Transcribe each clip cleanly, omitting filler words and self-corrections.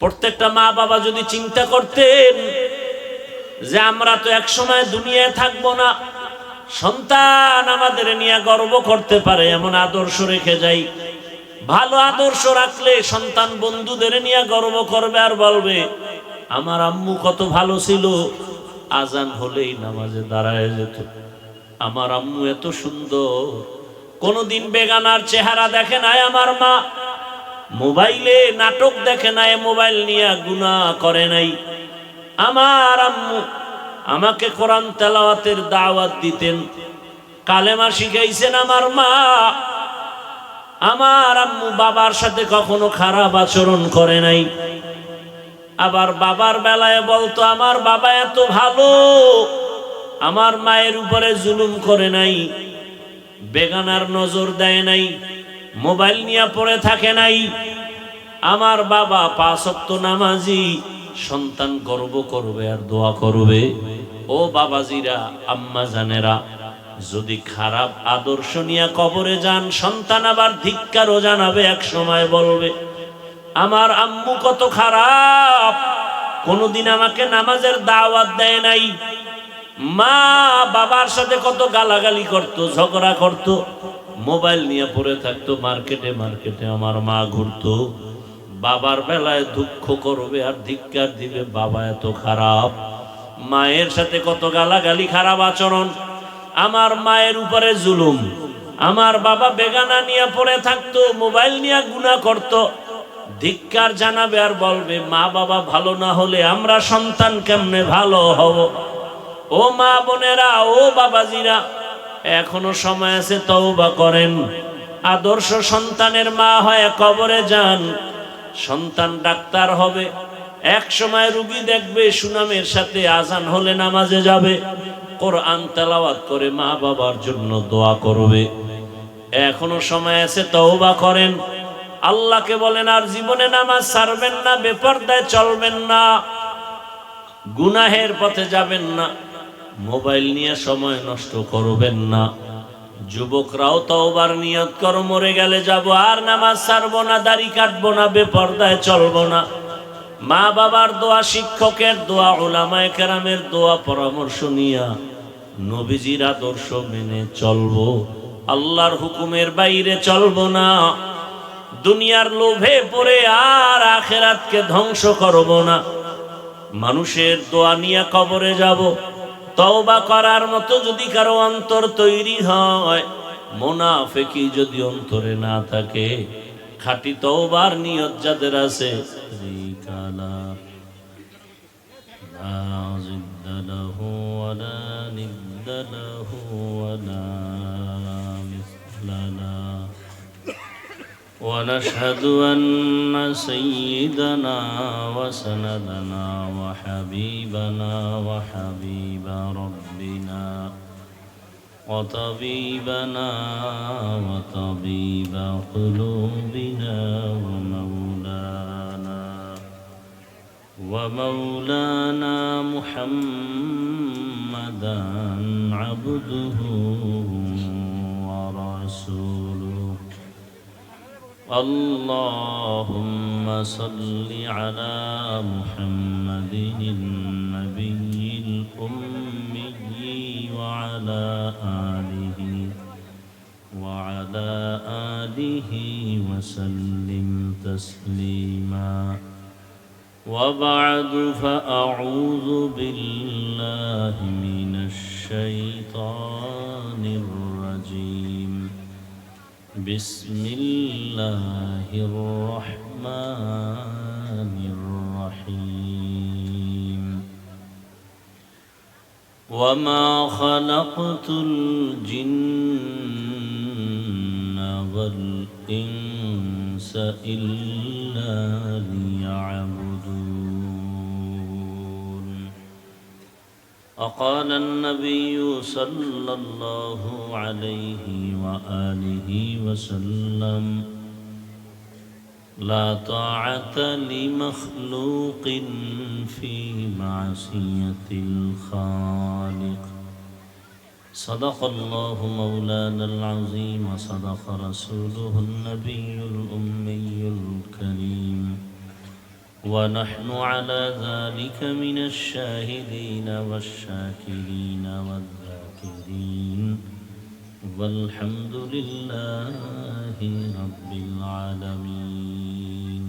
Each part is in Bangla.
প্রত্যেকটা মা বাবা যদি চিন্তা করতেন যে আমরা তো এক সময় দুনিয়ায় থাকবো না, সন্তান আমাদের নিয়ে গর্ব করতে পারে এমন আদর্শ রেখে যাই। ভালো আদর্শ রাখলে সন্তান বন্ধুদের নিয়ে গর্ব করবে আর বলবে আমার আম্মু কত ভালো ছিল, আজান হলেই নামাজে দাঁড়ায় যেত, আমার আম্মু এত সুন্দর, কোনদিন বেগানার চেহারা দেখে নাই আমার মা, মোবাইলে নাটক দেখে নাই, মোবাইল নিয়ে গুনাহ করে নাই, আমার আম্মু আমাকে কোরআন তেলাওয়াতের দাওয়াত দিতেন, কালেমা শিখাইছেন আমার মা, আমার আম্মু বাবার সাথে কখনো খারাপ আচরণ করে নাই। আবার বাবার বেলায় বলতো আমার বাবা এত ভালো, আমার মায়ের উপরে জুলুম করে নাই, বেগানার নজর দেয় নাই, মোবাইল নিয়ে পড়ে থাকে নাই, আমার বাবা 5 ওয়াক্ত নামাজি। সন্তান গর্ব করবে আর দোয়া করবে। ও বাবাজিরা, আম্মা জানেরা, যদি খারাপ আদর্শ নিয়ে কবরে যান, সন্তান আবার ধিক্কারও জানাবে, এক সময় বলবে আমার আম্মু কত খারাপ, কোনদিন আমাকে নামাজের দাওয়াত দেয় নাই, মা বাবার সাথে কত গালাগালি করত, ঝগড়া করত, মোবাইল নিয়ে পড়ে থাকতো, মার্কেটে মার্কেটে আমার মা ঘুরতো। বাবার বেলায় দুঃখ করবে আর ধিক্কার দিবে, বাবা এত খারাপ, মায়ের সাথে কত গালাগালি, খারাপ আচরণ, আমার মায়ের উপরে জুলুম, আমার বাবা বেগানা নিয়ে পড়ে থাকতো, মোবাইল নিয়ে গুনাহ করত, ধিক্কার জানাবে আর বলবে মা বাবা ভালো না হলে আমরা সন্তান কেমনে ভালো হব। ও মা বোনেরা, ও বাবাজিরা, এখনো সময় আছে, তওবা করেন, আদর্শ সন্তানের মা হয়ে কবরে যান। সন্তান ডাক্তার হবে, এক সময় রোগী দেখবে, সুনামের সাথে আজান হলে নামাজে যাবে, কোরআন তেলাওয়াত করে মা বাবার জন্য দোয়া করবে। এখনো সময় আছে, তওবা করেন, আল্লাহকে বলেন আর জীবনে নামাজ ছাড়বেন না, বেপরদায় চলবেন না, গুনাহের পথে যাবেন না, মোবাইল নিয়ে সময় নষ্ট করবেন না। যুবকরাও তওবার নিয়ত করো, মরে গেলে যাব, আর নামাজ ছাড়বো না, দাড়ি কাটবো না, বেপরদায় চলবো না। মা বাবার দোয়া, শিক্ষকের দোয়া, উলামায়ে কেরামের দোয়া, পরামর্শ নিয়া নবীজির আদর্শ মেনে চলবো, আল্লাহর হুকুমের বাইরে চলবো না, দুনিয়ার লোভে পড়ে আর আখিরাতকে ধ্বংস করব না। মানুষের দোয়া নিয়ে কবরে যাব। তওবা করার মতো যদি কারো অন্তর তৈরি হয়, মুনাফিকি যদি অন্তরে না থাকে, খাঁটি তওবার নিয়ত যাদের আছে, রিকালা লা জিদ্দালাহু ওয়ালা নিদ্দালাহু ওয়ালা মিসলানা। ونشهد أن سيدنا وسندنا وحبيبنا وحبيب ربنا وطبيبنا وطبيب قلوبنا ومولانا محمدا عبده ورسوله. اللهم صل على محمد النبي الأمي وعلى آله وسلم تسليما. وبعد، فأعوذ بالله من الشيطان الرجيم. بسم الله الرحمن الرحيم. وما خلقت الجن والإنس إلا ليعبدون. وقال النبي صلى الله عليه وآله وسلم: لا طاعة لمخلوق في معصية الخالق. صدق الله مولانا العظيم، وصدق رسوله النبي الأمي الكريم. ونحن على ذلك من الشاهدين والشاكرين والذاكرين والحمد لله رب العالمين.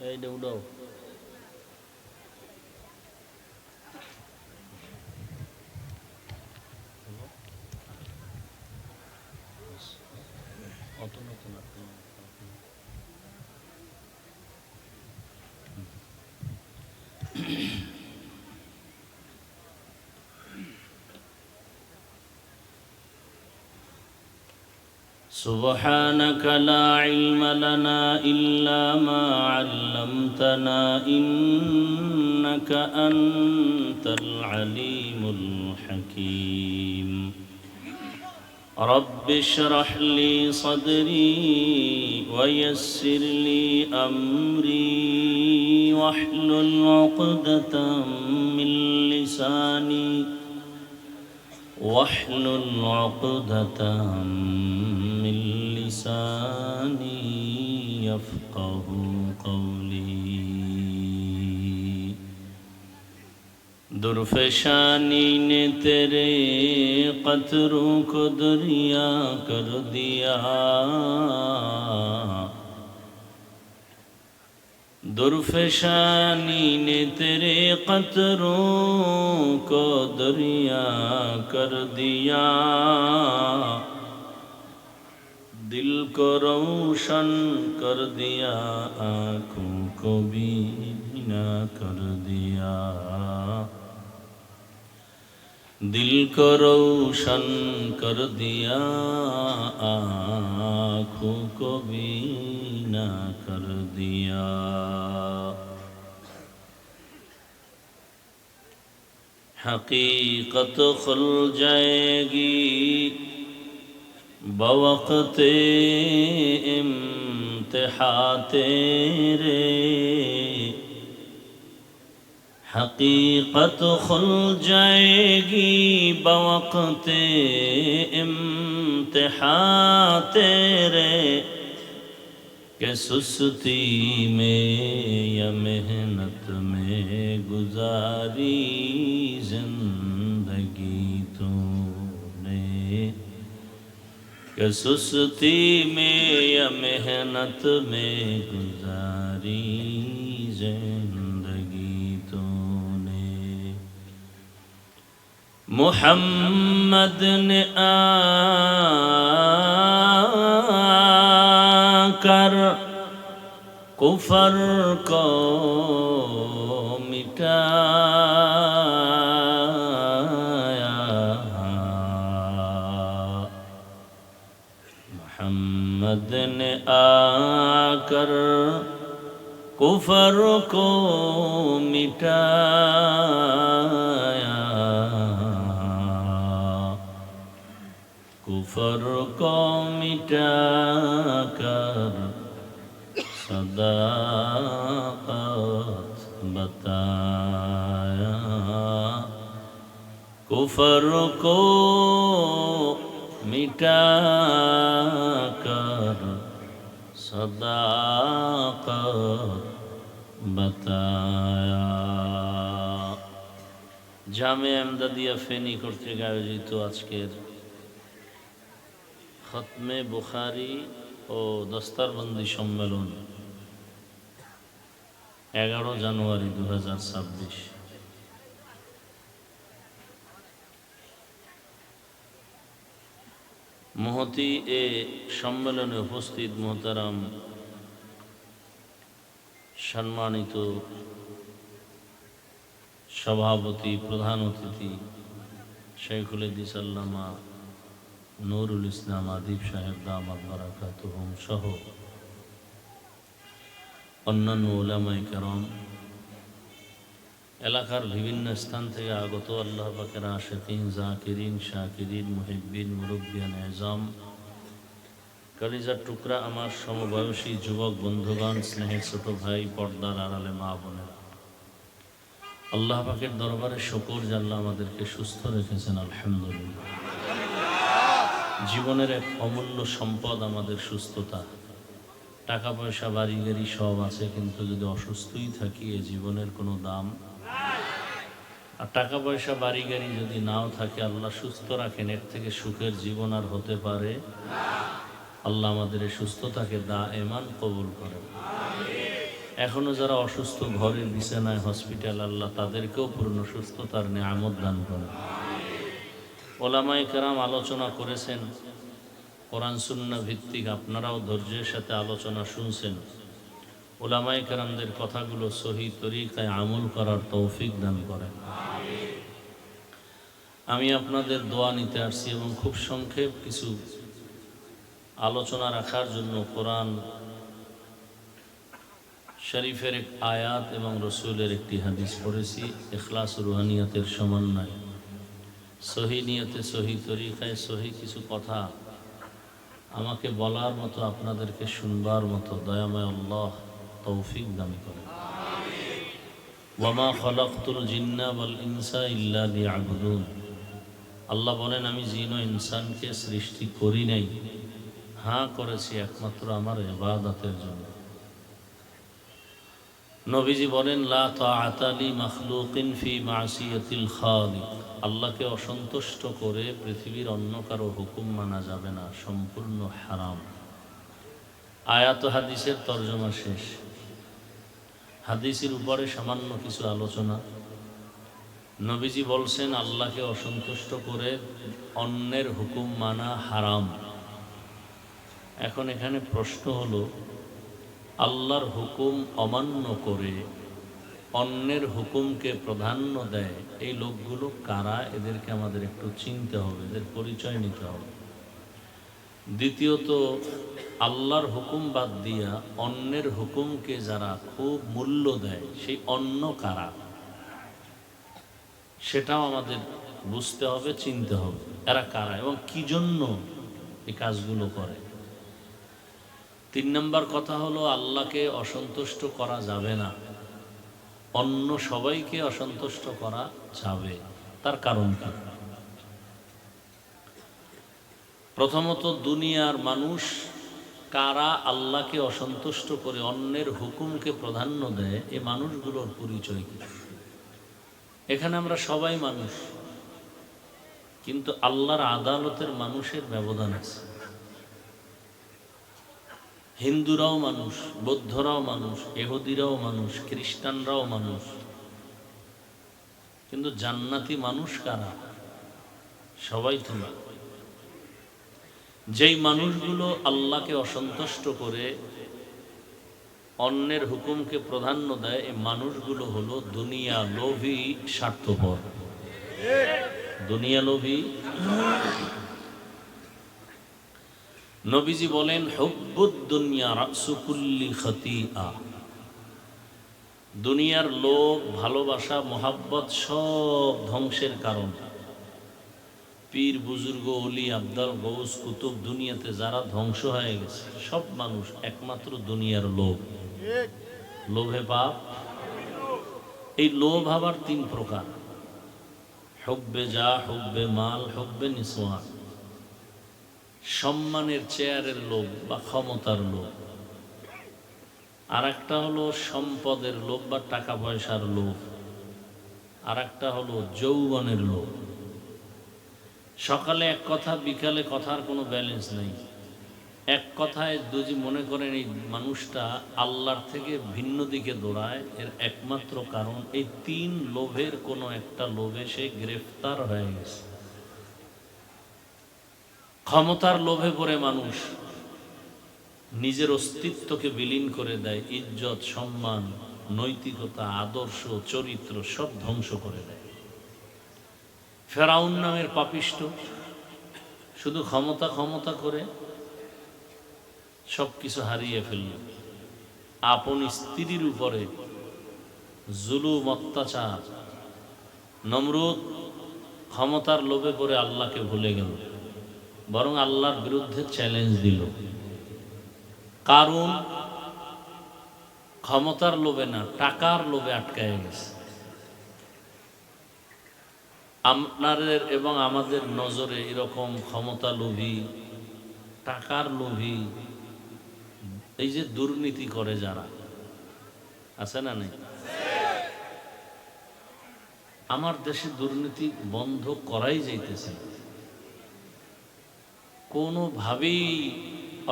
এই দৌড়াও অত নতুন سبحانك لا علم لنا إلا ما علمتنا إنك أنت العليم الحكيم. رب اشرح لي صدري ويسر لي أمري واحلل عقدة من لساني يفقه قولي. درفشانی نے تیرے قطروں کو دریا کر دیا. درفشانی نے تیرے قطروں کو دریا کر دیا. دل کو روشن کر دیا آنکھوں کو بینا کر دیا. دل کو روشن کر دیا آنکھوں کو بینا کر دیا. حقیقت کھل جائے گی بوقت امتحان تیرے. حقیقت کھل جائے گی بوقت امتحان تیرے. کہ سستی میں یا محنت میں گزاری زندگی تو نے. کہ سستی میں یا محنت میں گزاری زندگی تو نے. محمد نے آ کر کفر کو مٹایا. محمد نے آ کر کفر کو مٹایا. کفر کو مٹا کر صداقت بتایا. کفر کو مٹا کر صداقت بتایا. জামে আমদাদিয়া ফেনী কর্তৃক আয়োজিত আজকের খতমে বুখারী ও দস্তারবন্দি সম্মেলন 11 জানুয়ারি 2026। মহতি এ সম্মেলনে উপস্থিত মোহতারাম সম্মানিত সভাপতি প্রধান অতিথি শেখুল হাদিস আল্লামা নুরুল ইসলাম আদিব সাহেব দামাত বারাকাতুহুম সহ অন্যান্য উলামায়ে কেরাম, এলাকার বিভিন্ন স্থান থেকে আগত আল্লাহ পাকের আশিকিন, জাকিরিন, শাকিরিন, মুহিব্বিন, মুরব্বিয়ান এজাম, কলিজার টুকরা আমার সমবয়সী যুবক বন্ধুগণ, স্নেহের ছোট ভাই, পর্দার আড়ালে মা বোনেরা, আল্লাহ পাকের দরবারে শুকর যে আল্লাহ আমাদেরকে সুস্থ রেখেছেন, আলহামদুলিল্লাহ। জীবনের এক অমূল্য সম্পদ আমাদের সুস্থতা। টাকা পয়সা বাড়ি গাড়ি সব আছে, কিন্তু যদি অসুস্থই থাকি এ জীবনের কোনো দাম। আর টাকা পয়সা বাড়ি গাড়ি যদি নাও থাকে, আল্লাহ সুস্থ রাখেন, এর থেকে সুখের জীবন আর হতে পারে। আল্লাহ আমাদের এই সুস্থতাকে দায়েমান কবুল করেন। এখনো যারা অসুস্থ ঘরের বিছানায়, হসপিটাল, আল্লাহ তাদেরকেও পূর্ণ সুস্থতার নেয়ামত দান করেন। ওলামায়ে কেরাম আলোচনা করেছেন কোরআন সুন্নাহ ভিত্তিক, আপনারাও ধৈর্যের সাথে আলোচনা শুনছেন। ওলামায়ে কেরামদের কথাগুলো সহি তরিকায় আমল করার তৌফিক দান করেন। আমি আপনাদের দোয়া নিতে আসছি এবং খুব সংক্ষেপ কিছু আলোচনা রাখার জন্য কোরআন শরীফের এক আয়াত এবং রসুলের একটি হাদিস পড়েছি। ইখলাস রুহানিয়াতের সমন্বয়, সহি নিয়তে, সহি তরিকায়, সহি কিছু কথা আমাকে বলার মতো, আপনাদেরকে শুনবার মতো দয়াময় আল্লাহ তৌফিক দান করেন। ওয়ামা খালাকতুল জিন্না ওয়াল ইনসা ইল্লা লিয়াবুদুন। আল্লাহ বলেন, আমি জিন ও ইনসানকে সৃষ্টি করি নাই, হ্যাঁ করেছি একমাত্র আমার ইবাদতের জন্য। নবীজি বলেন, লা তাআতা লি মাখলুকিন ফি মাসিয়াতিল খালিক। আল্লাহকে অসন্তুষ্ট করে পৃথিবীর অন্য কারো হুকুম মানা যাবে না, সম্পূর্ণ হারাম। আয়াত হাদিসের তর্জমা শেষ। হাদিসের উপরে সামান্য কিছু আলোচনা। নবীজি বলছেন, আল্লাহকে অসন্তুষ্ট করে অন্যের হুকুম মানা হারাম। এখন এখানে প্রশ্ন হলো, আল্লাহর হুকুম অমান্য করে অন্যের হুকুমকে প্রাধান্য দেয়, এই লোকগুলো কারা? এদেরকে আমাদের একটু চিনতে হবে, এদের পরিচয় নিতে হবে। দ্বিতীয়ত, আল্লাহর হুকুম বাদ দিয়া অন্যের হুকুমকে যারা খুব মূল্য দেয়, সেই অন্য কারা, সেটাও আমাদের বুঝতে হবে, চিনতে হবে, এরা কারা এবং কি জন্য এই কাজগুলো করে। 3 নম্বর কথা হলো, আল্লাহকে অসন্তুষ্ট করা যাবে না, অন্য সবাইকে অসন্তুষ্ট করা যাবে। তার কারণ কি? প্রথমত, দুনিয়ার মানুষ কারা আল্লাহকে অসন্তুষ্ট করে অন্যের হুকুমকে প্রাধান্য দেয়, এই মানুষগুলোর পরিচয় কি? এখানে আমরা সবাই মানুষ, কিন্তু আল্লাহর আদালতের মানুষের ব্যবধান আছে। হিন্দুরাও মানুষ, বৌদ্ধরাও মানুষ, ইহুদিরাও মানুষ, খ্রিস্টানরাও মানুষ, কিন্তু জান্নাতি মানুষ কারা? সবাই তো না। যেই মানুষগুলো আল্লাহকে অসন্তুষ্ট করে অন্যের হুকুমকে প্রাধান্য দেয়, এই মানুষগুলো হলো দুনিয়া লোভী, স্বার্থপর। দুনিয়া লোভী। নবীজি বলেন, হুব্বুদ দুনিয়া রাসু কুল্লি খাতিআ। দুনিয়ার লোভ, ভালোবাসা, মোহাব্বত সব ধ্বংসের কারণ। পীর, বুজুর্গ, ওলি, আবদাল, গৌস, কুতুব, দুনিয়াতে যারা ধ্বংস হয়ে গেছে সব মানুষ একমাত্র দুনিয়ার লোভ। লোভে পাপ। এই লোভ আবার 3 প্রকার: হুব্বে যা, হুব্বে মাল, হুব্বে নিসওয়ান। সম্মানের, চেয়ারের লোভ বা ক্ষমতার লোভ। আর একটা হলো সম্পদের লোভ বা টাকা পয়সার লোভ। আর একটা হলো যৌবনের লোভ। সকালে এক কথা, বিকালে কথার কোনো ব্যালেন্স নেই। এক কথায় যদি মনে করেন এই মানুষটা আল্লাহর থেকে ভিন্ন দিকে দৌড়ায়, এর একমাত্র কারণ এই 3 লোভের কোনো একটা লোভে সে গ্রেফতার হয়ে গেছে। ক্ষমতার লোভে পড়ে মানুষ নিজের অস্তিত্বকে বিলীন করে দেয়, ইজ্জত, সম্মান, নৈতিকতা, আদর্শ, চরিত্র সব ধ্বংস করে দেয়। ফেরাউন নামের পাপিষ্ঠ শুধু ক্ষমতা ক্ষমতা করে সব কিছু হারিয়ে ফেলল। আপন স্ত্রীর উপরে জুলুম অত্যাচার। নমরুদ ক্ষমতার লোভে পড়ে আল্লাহকে ভুলে গেল, বরং আল্লাহর বিরুদ্ধে চ্যালেঞ্জ দিল। কারুন ক্ষমতার লোভে না, টাকার লোভে আটকায় গেছে। আপনাদের এবং আমাদের নজরে এরকম ক্ষমতা লোভী, টাকার লোভী, এই যে দুর্নীতি করে যারা, আছে না নেই? আমার দেশে দুর্নীতি বন্ধ করাই যাইতেছে, কোনোভাবেই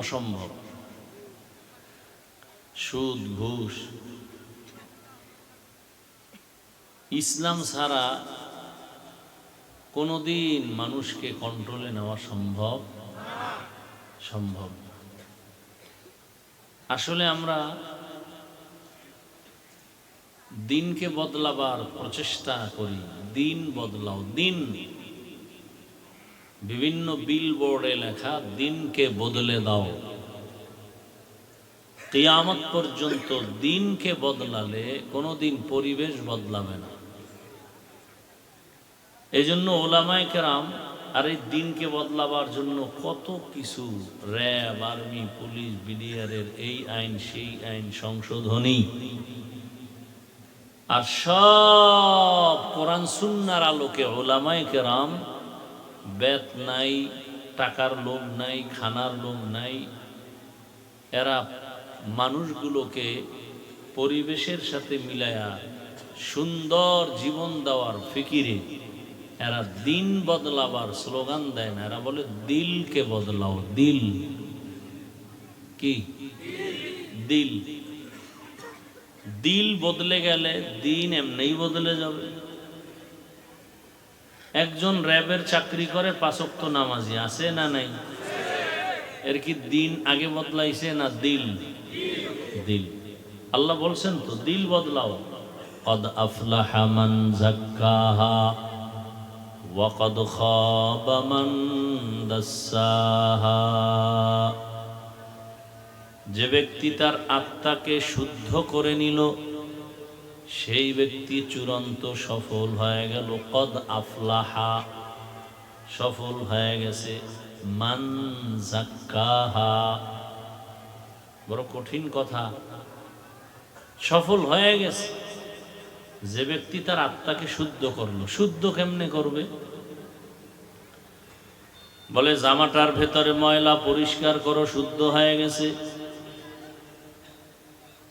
অসম্ভব। সুদ, ঘুষ, ইসলাম ছাড়া কোনোদিন মানুষকে কন্ট্রোলে নেওয়া সম্ভব না। আসলে আমরা দিনকে বদলাবার প্রচেষ্টা করি। দিন বদলাও, দিন। বিভিন্ন বিলবোর্ডে লেখা দিনকে বদলে দাও। কিয়ামত পর্যন্ত দিনকে বদলালে কোনোদিন পরিবেশ বদলাবে না। এই জন্য ওলামায়ে কেরাম আর এই দিনকে বদলাবার জন্য কত কিছু, র্যাব, আর্মি, পুলিশ, বিডিআরের এই আইন সেই আইন সংশোধনী, আর সব কোরআন সুন্নাহর আলোকে ওলামায়ে কেরাম বেত নাই, টাকার লোভ নাই, খানার লোভ নাই, এরা মানুষগুলোকে পরিবেশের সাথে মিলায়া সুন্দর জীবন দেওয়ার ফিকিরে এরা দিন বদলাবার স্লোগান দেয় না, এরা বলে দিলকে বদলাও। দিল কি? দিল। দিল বদলে গেলে দিন এমনিই বদলে যাবে। একজন র্যাবের চাকরি করে, 5 ওয়াক্ত নামাজি, আছে না নাই? এর কি দিন আগে বদলাইছে না দিল? দিল। আল্লাহ বলছেন তো দিল বদলাও। কদ আফলাহা মান যাক্কাহা ওয়া কদ খাবা মান দাসসাহা। যে ব্যক্তি তার আত্মাকে শুদ্ধ করে নিল সেই ব্যক্তি চূড়ান্ত সফল হয়ে গেল। কদ আফলাহা, সফল হয়ে গেছে। মান যাক্কাহা, বড় কঠিন কথা। সফল হয়ে গেছে যে ব্যক্তি তার আত্মাকে শুদ্ধ করলো। শুদ্ধ কেমনে করবে? বলে জামাটার ভেতরে ময়লা পরিষ্কার করো, শুদ্ধ হয়ে গেছে।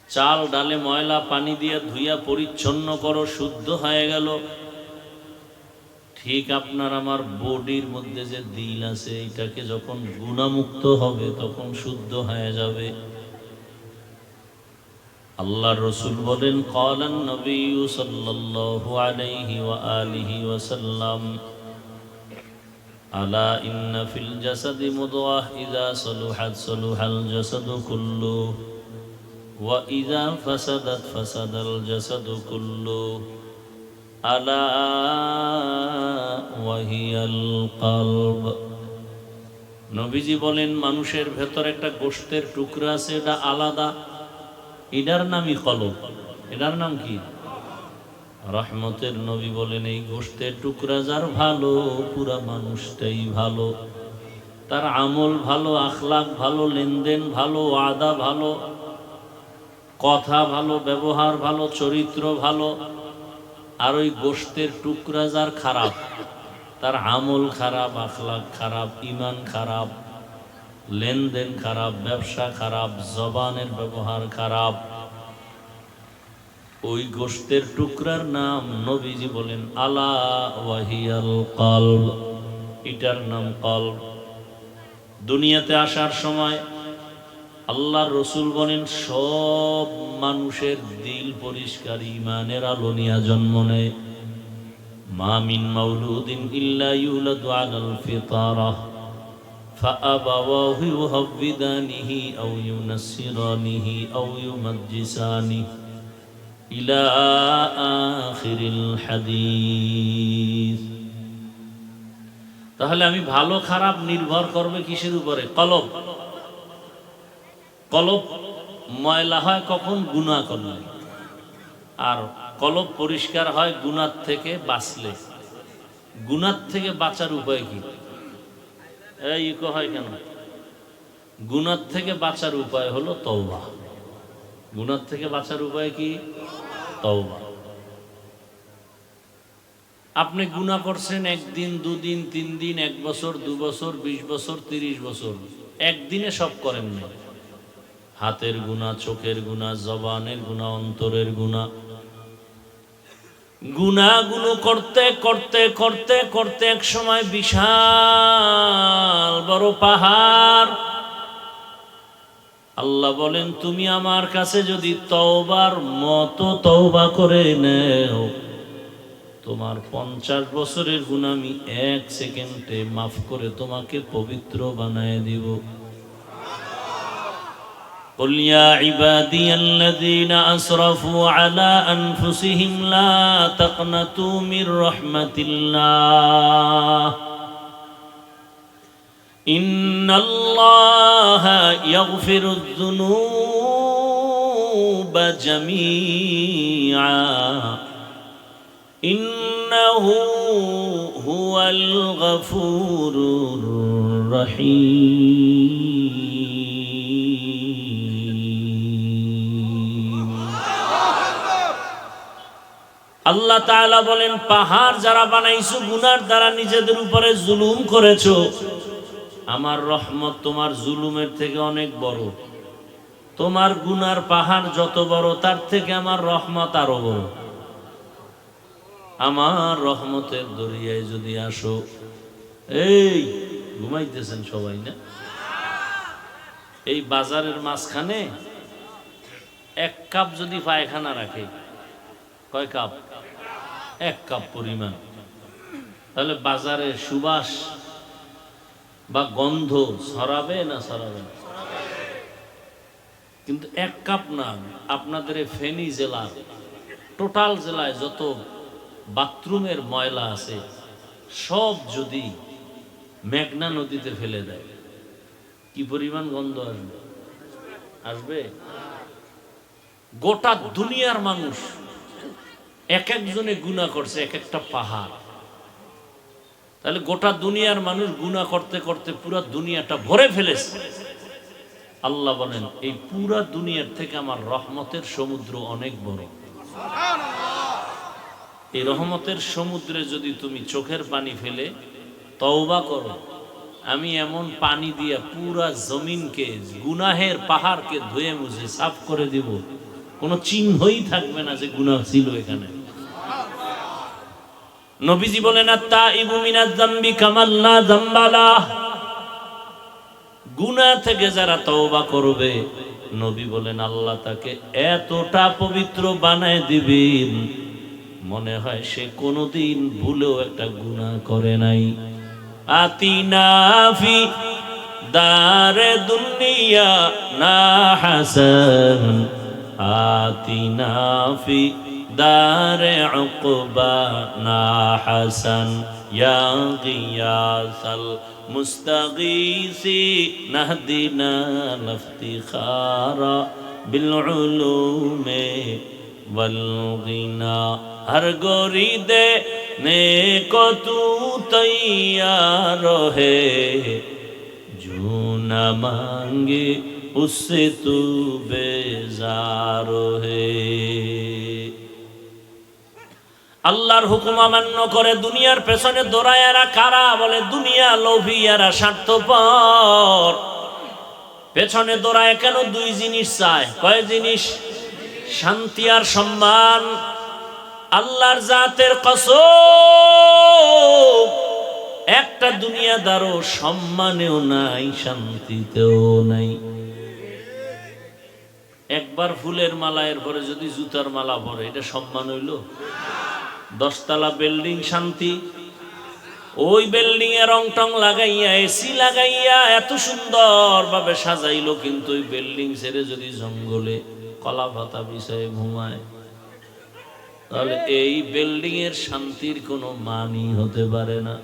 চাল ডালে ময়লা পানি দিয়ে ধুইয়া পরিচ্ছন্ন করো, শুদ্ধ হয়ে গেল। ঠিক আপনার আমার বডির মধ্যে যে দিল আছে, এটাকে যখন গুনাহমুক্ত হবে তখন শুদ্ধ হয়ে যাবে। আল্লাহর রাসূল বলেন, ক্বালান নবী সাল্লাল্লাহু আলাইহি ওয়া আলিহি ওয়াসাল্লাম, আলা ইন্না ফিল জাসাদি মুদগাহ ইযা সালুহাত সালুহাল জাসাদু কুল্লুহু ওয়া ইযা ফাসাদাত ফাসাদাল জাসাদু কুল্লুহু আলা ওয়াহিয়াল কলব। নবীজি বলেন, মানুষের ভেতর একটা গোশতের টুকরা আছে, এটা আলাদা, এটার নামই কলব। এটার নাম কি? রহমতের নবী বলেন, এই গোশতের টুকরা যার ভালো, পুরা মানুষটাই ভালো। তার আমল ভালো, আখলাক ভালো, লেনদেন ভালো, ওয়াদা ভালো, কথা ভালো, ব্যবহার ভালো, চরিত্র ভালো। আর ওই গোশতের টুকরা যার খারাপ, তার আমল খারাপ, আখলাক খারাপ, ঈমান খারাপ, লেনদেন খারাপ, ব্যবসা খারাপ, জবানের ব্যবহার খারাপ, ওই গোশতের টুকরার নাম নবীজি বলেন আলা ওয়াহিয়াল কলব, এটার নাম কলব। দুনিয়াতে আসার সময় আল্লাহর রাসূল বলেন, সব মানুষের দিল পরিষ্কার ঈমানের আলো নিয়ে জন্ম নেয়। মা মিন মাউলুদিন ইল্লা ইউলাদু আলাল ফিতরাহ ফাআবাওয়াহু ইউহাব্বিদানিহি আও ইউনাসসিরানিহি আও ইউমাজ্জিসানিহি ইলা আখিরিল হাদিস। তাহলে আমি ভালো খারাপ নির্ভর করবে কিসের উপরে? কলব। কলব ময়লা হয় কখন? গুনাহ করলে। আর কলব পরিষ্কার হয় গুনাহ থেকে বাঁচলে। গুনাহ থেকে বাঁচার উপায় কি? এই ইকো হয় কেন? গুনাহ থেকে বাঁচার উপায় হলো তওবা। গুনাহ থেকে বাঁচার উপায় কি? তওবা। আপনি গুনাহ করছেন একদিন, দুদিন, 3 দিন, 1 বছর, 2 বছর, 20 বছর, 30 বছর, একদিনে সব করেন না। হাতের গুনাহ, চোখের গুনাহ, জবানের গুনাহ, অন্তরের গুনাহ, গুনাহগুলো করতে করতে করতে করতে এক সময় বিশাল বড় পাহাড়। আল্লাহ বলেন, তুমি আমার কাছে যদি তওবার মতো তওবা করে নেও, তোমার 50 বছরের গুনাহ আমি 1 সেকেন্ডে মাফ করে তোমাকে পবিত্র বানায় দিব। قل يا عبادي الذين أسرفوا على أنفسهم لا تقنطوا من رحمة الله إن الله يغفر الذنوب جميعا إنه هو الغفور الرحيم আল্লাহ তাআলা বলেন, পাহাড় যারা বানাইছো গুনার দ্বারা নিজেদের উপরে জুলুম করেছো, আমার রহমত তোমার জুলুমের থেকে অনেক বড়। তোমার গুনার পাহাড় যত বড়, তার থেকে আমার রহমত আরো বড়। আমার রহমতের দরিয়ায় যদি আসো, এই ঘুমাইতেছেন সবাই না? এই বাজারের মাঝখানে 1 কাপ যদি পায়খানা রাখে, কয় কাপ? 1 কাপ পরিমাণ, তাহলে বাজারের সুবাস বা গন্ধ ছড়াবে না ছড়াবে না? কিন্তু 1 কাপ না, আপনাদের ফেনী জেলার টোটাল জেলায় যত বাথরুমের ময়লা আছে সব যদি মেঘনা নদীতে ফেলে দেয়, কি পরিমাণ গন্ধ আসবে? আসবে? গোটা দুনিয়ার মানুষ এক একজনে গুনাহ করছে এক একটা পাহাড়। তাহলে গোটা দুনিয়ার মানুষ গুনাহ করতে করতে পুরা দুনিয়াটা ভরে ফেলেছে। আল্লাহ বলেন, এই পুরা দুনিয়ার থেকে আমার রহমতের সমুদ্র অনেক বড়। এই রহমতের সমুদ্রে যদি তুমি চোখের পানি ফেলে তওবা করো, আমি এমন পানি দিয়া পুরা জমিনকে, গুনাহের পাহাড়কে ধুয়ে মুছে সাফ করে দিব, কোনো চিহ্নই থাকবে না যে গুনাহ ছিল এখানে। নবীজি বলেন, আত-তাইবু মিনাজ যামবি কামান লা যামবা লাহ। গুনাহ থেকে যারা তওবা করবে, নবী বলেন আল্লাহ তাকে এতটা পবিত্র বানায় দিবেন মনে হয় সে কোনোদিন ভুলেও একটা গুনাহ করে নাই। আতিনা ফি দারে দুনিয়া না হাসান, আতিনা ফি দারে উকবা না হাসান, ইয়া গিয়াসাল মুস্তাগীসি নাহদিনা লফতিখারা বিল উলুমে ওয়াল গিনা। हर गोरी दे ने को तू तैयार है, जो न मांगे उससे तू बेजार है। আল্লাহর হুকুম অমান্য করে দুনিয়ার পেছনে দৌড়ায়ারা কারা? বলে দুনিয়া লোভিয়ারা, স্বার্থপর। পেছনে দৌড়ায় কেন? 2 জিনিস চায়। কয় জিনিস? শান্তি আর সম্মান। আল্লাহর জাতের কসম, একটা দুনিয়াদারও সম্মানেও নাই, শান্তিতেও নাই। একবার ফুলের মালা, এরপরে যদি জুতার মালা পরে, এটা সম্মান হইল? 10 তলা বিল্ডিং শান্তি, ওই বিল্ডিং এ রং টং লাগাইয়া, এসি লাগাইয়া এত সুন্দর ভাবে সাজাইলো, কিন্তু ওই বিল্ডিং ছেড়ে যদি জঙ্গলে কলা পাতা বিছায় ঘুমায়, তাহলে এই বিল্ডিং এর শান্তির কোনো মানই হতে পারে না।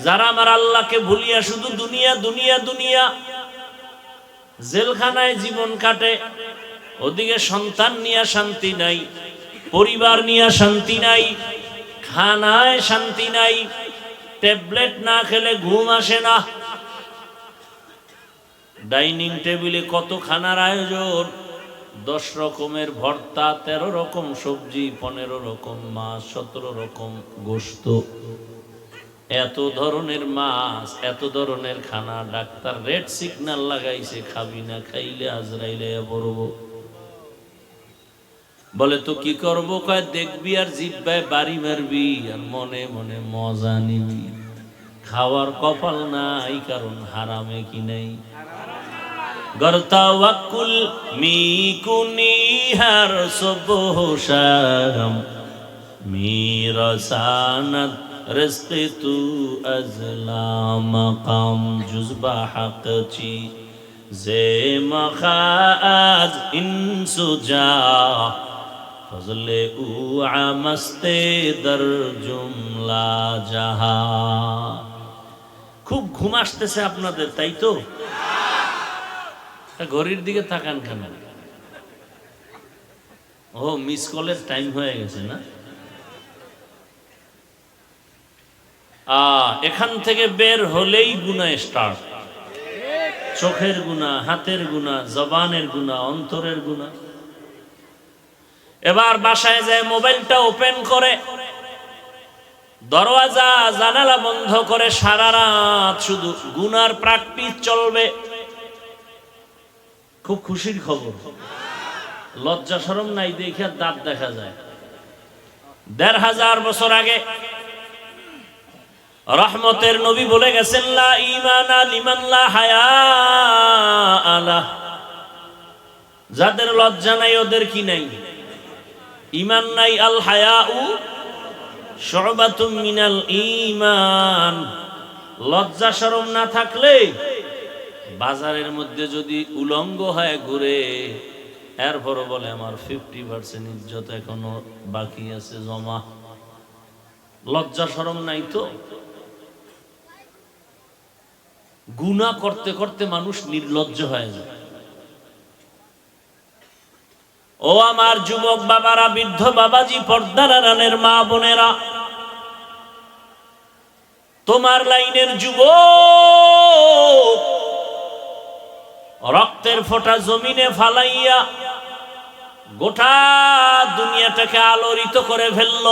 যারা আমার আল্লাহকে ভুলিয়া শুধু দুনিয়া দুনিয়া দুনিয়া, জেলখানায় জীবন কাটে, ওদিকে সন্তান নিয়ে শান্তি নাই, পরিবার নিয়ে শান্তি নাই, খানায় শান্তি নাই, ট্যাবলেট না খেলে ঘুম আসে না। ডাইনিং টেবিলে কত খানার আয়োজন, 10 রকমের ভর্তা, 13 রকম সবজি, 15 রকম মাছ, 17 রকম গোশত, এত ধরনের মাছ, এত ধরনের খানা। ডাক্তার রেড সিগন্যাল লাগাইছে, খাবি না, খাইলে আজরাইলে পড়ব। বলে তো কি করব? কয় দেখবি আর জিব্বায় বাড়ি মারবি আর মনে মনে মজা নিবি। খাওয়ার কপাল নাই, কারণ হারামে কি নাই। গরতাওয়াক্কুল মিকুনি হার সুবহ শাম মিরাসানাত রিজকি তু আজলা মাকাম জুজবা হাকচি জে মখাজ ইনসুজা ফজলে উ আমস্তে দর জুমলা জাহা। খুব ঘুম আসতেছে আপনাদের, তাই তো? ঘড়ির দিকে তাকান কেন? ও, মিস কলের টাইম হয়ে গেছে না? এখান থেকে বের হলেই গুনাহ স্টার্ট। চোখের গুনাহ, হাতের গুনাহ, জবানের গুনাহ, অন্তরের গুনাহ। এবার বাসায় যায় মোবাইলটা ওপেন করে, দরওয়াজা জানালা বন্ধ করে সারা রাত শুধু গুনার প্র্যাকটিস চলবে। খুব খুশির খবর, লজ্জা শরম নাই দেখে দাঁত দেখা যায়। 1500 বছর আগে রহমতের নবী বলে গেছেন, লা ঈমানা লিমান লা হায়া আলা। যাদের লজ্জা নাই ওদের কি নাই? ঈমান নাই। আল হায়াউ শুবাতুম মিনাল ঈমান। লজ্জা শরম না থাকলে বাজারের মধ্যে যদি উলঙ্গ হয়ে ঘুরে, এরপর বলে আমার 50% ইজ্জত এখনো বাকি আছে জমা। লজ্জা শরম নাই তো। গুনাহ করতে করতে মানুষ নির্লজ্জ হয়ে যায়। ও আমার যুবক বাবারা, বৃদ্ধ বাবাজি, পর্দার আড়ালের মা বোনেরা, তোমার লাইনের যুবক রক্তের ফোঁটা জমিনে ফালাইয়া গোটা দুনিয়াটাকে আলোড়িত করে ফেলল।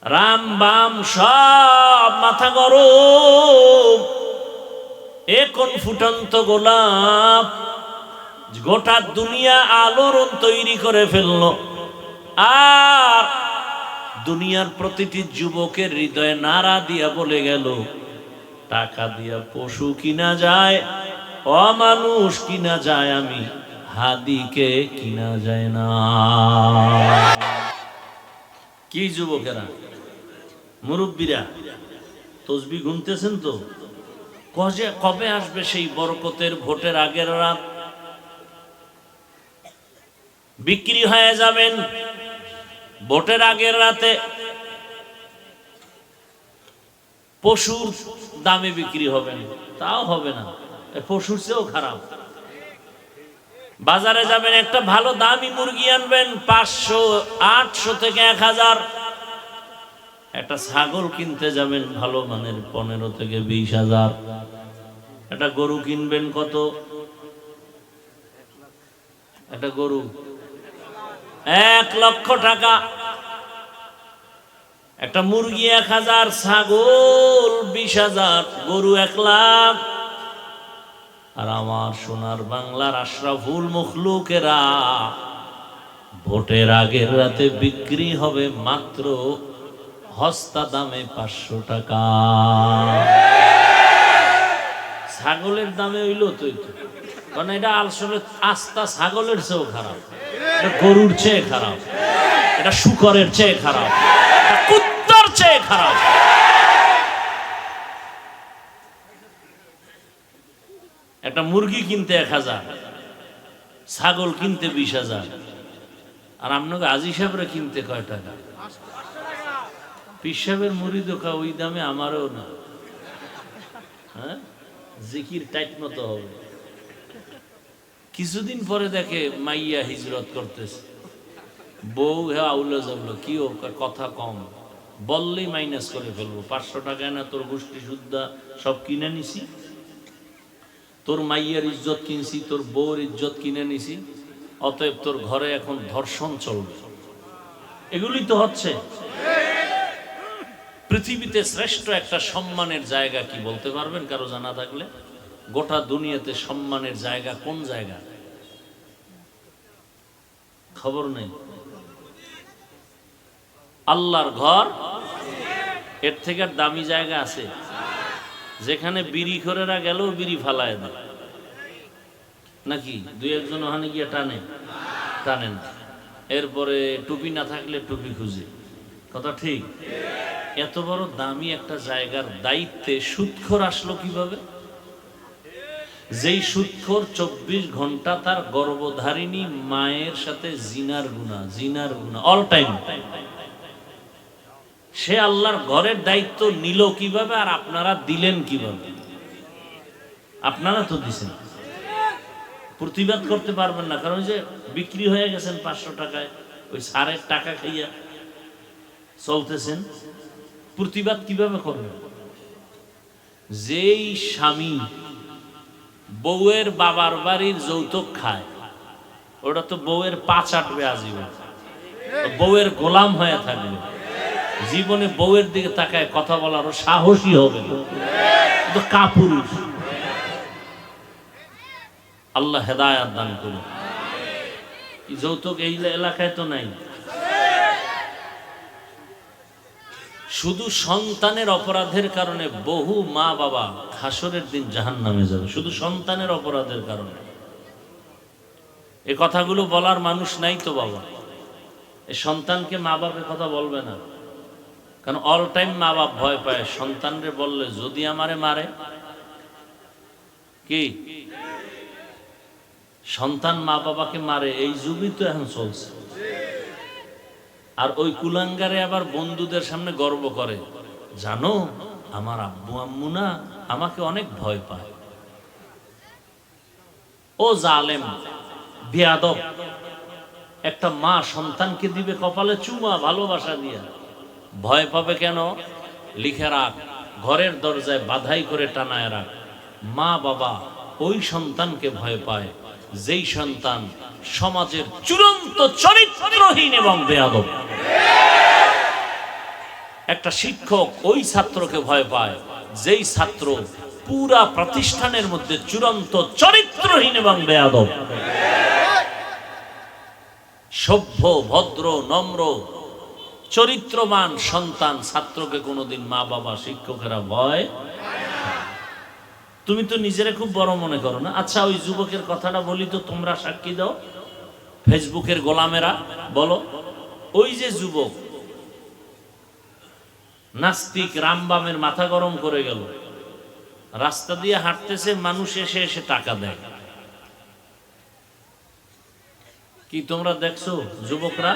রাম বাম সব মাথা গরম। এখন ফুটন্ত গোলাপ গোটা দুনিয়া আলোড়ন তৈরি করে ফেলল। আর দুনিয়ার প্রতিটি যুবকের হৃদয়ে নাড়া দিয়া বলে গেল, টাকা দিয়া পশু কিনা যায়, অমানুষ কিনা যায়, আমি হাদিকে কিনা যায় না। কি যুবকেরা, মুরব্বীরা, তসবি গুনতেছেন তো? কবে আসবে সেই বরকতের ভোটের আগের রাত? বিক্রি হয়ে যাবেন ভোটের আগের রাতে। পশুর দামে বিক্রি হবেন, তাও হবে না, পশুর চেয়েও খারাপ। বাজারে যাবেন, একটা ভালো দামি মুরগি আনবেন, 500, 800 থেকে 1000। একটা ছাগল কিনতে যাবেন ভালো মানের, 15 থেকে 20,000। একটা গরু কিনবেন কত? একটা গরু 1 লক্ষ টাকা। একটা মুরগি 1000, ছাগল 20,000, গরু 1 লাখ। আর আমার সোনার বাংলার আশরাফুল মখলুকেরা ভোটের আগের রাতে বিক্রি হবে মাত্র হস্তা দামে 500 টাকা। ছাগলের দামে হইল তো, কারণ এটা আসলে আস্তা ছাগলের চেয়েও খারাপ, এটা গরুর চেয়ে খারাপ, এটা শুকরের চেয়ে খারাপ, এটা কুত্তার চেয়ে খারাপ। একটা মুরগি কিনতে 1000, ছাগল কিনতে 20,000। আর আপনাকে আজি সাহেবরা কিনতে কয় টাকা? পীর সাহেবের মুড়ি দোকা ওই দামে আমারও না। হ্যাঁ, জিকির টাইট মতো হবে। কিছুদিন পরে দেখে মাইয়া হিজরত করতেছে, বউ হ্যাঁ আউলে যাবলো, কি ও কথা কম, বললেই মাইনাস করে ফেলবো, 500 টাকায় না তোর গোষ্ঠী সুদ্ধা সব কিনে নিছি, তোর মাইয়ার ইজ্জত কিনছি, তোর বউর ইজ্জত কিনে নিছি, অতএব তোর ঘরে এখন ধর্ষণ চলবে। এগুলি তো হচ্ছে। পৃথিবীতে শ্রেষ্ঠ একটা সম্মানের জায়গা কি বলতে পারবেন কারো জানা থাকলে? গোটা দুনিয়াতে সম্মানের জায়গা কোন জায়গা? খবর নেই। আল্লাহর ঘর, এর থেকে আর দামি জায়গা আছে? যেখানে বিড়ি খোরেরা গেলেও বিড়ি ফালায় দেয় নাকি, দুই একজন ওখানে গিয়ে টানে না। এরপরে টুপি না থাকলে টুপি খুঁজে, কথা ঠিক? এত বড় দামি একটা জায়গার দায়িত্বে সুদখোর আসলো কিভাবে? যেই সুদখোর 24 ঘন্টা তার গর্ভধারিণী মায়ের সাথে জিনার গুনাহ অল টাইম, সে আল্লাহর ঘরের দায়িত্ব নিল কিভাবে? আর আপনারা দিলেন কিভাবে? আপনারা তো দিছেন, প্রতিবাদ করতে পারবেন না, কারণ যে বিক্রি হয়ে গেছেন 500 টাকায়, ওই সারের টাকা খাইয়া চলতেছেন। প্রতিবাদ কিভাবে করবেন? যেই স্বামী বউয়ের বাবার বাড়ির যৌতুক খায়, ওটা তো বউয়ের পা চাটবে আজীবন, বউয়ের গোলাম হয়ে থাকবে, জীবনে বউয়ের দিকে তাকায় কথা বলারও সাহসী হবে না, তো কাপুরুষ। আল্লাহ হেদায়াত দান করুন। যৌতুক এই এলাকায় তো নাই। শুধু সন্তানের অপরাধের কারণে বহু মা বাবা হাসরের দিন জাহান্নামে যাবে, শুধু সন্তানের অপরাধের কারণে। এই কথাগুলো বলার মানুষ নাই তো বাবা, এই সন্তানকে মা বাপের কথা বলবে না, কারণ অল টাইম মা বাপ ভয় পায় সন্তানরে বললে যদি আমারে মারে। কি সন্তান মা বাবাকে মারে, এই যুগই তো এখন চলছে। আর ওই কুলাঙ্গারে আবার বন্ধুদের সামনে গর্ব করে, জানো আমার আব্বু আম্মু না আমাকে অনেক ভয় পায়। ও জালেম বেয়াদব, একটা মা সন্তানকে দিবে কপালে চুমা ভালোবাসা দিয়া, ভয় পাবে কেন? লিখে রাখ, ঘরের দরজায় বাধাই করে টানায় রাখ, মা বাবা ওই সন্তানকে ভয় পায় যেই সন্তান সমাজের চূড়ান্ত চরিত্রহীন এবং বেয়াদব। একটা শিক্ষক ওই ছাত্রকে ভয় পায় যেই ছাত্র পুরা প্রতিষ্ঠানের মধ্যে চূড়ান্ত চরিত্রহীন এবং বেয়াদব। সভ্য ভদ্র নম্র চরিত্রবান সন্তান ছাত্রকে কোনোদিন মা বাবা শিক্ষকেরা ভয়। তুমি তো নিজেরা খুব বড় মনে করো না। আচ্ছা ওই যুবকের কথাটা বলি তো, তোমরা সাক্ষী দাও, ফেসবুকের গোলামেরা বলো। ওই যে যুবক নাস্তিক রামবামের মাথা গরম করে গেল, রাস্তা দিয়ে হাঁটতেছে, মানুষ এসে এসে টাকা দেয়। কি তোমরা দেখছো যুবকরা?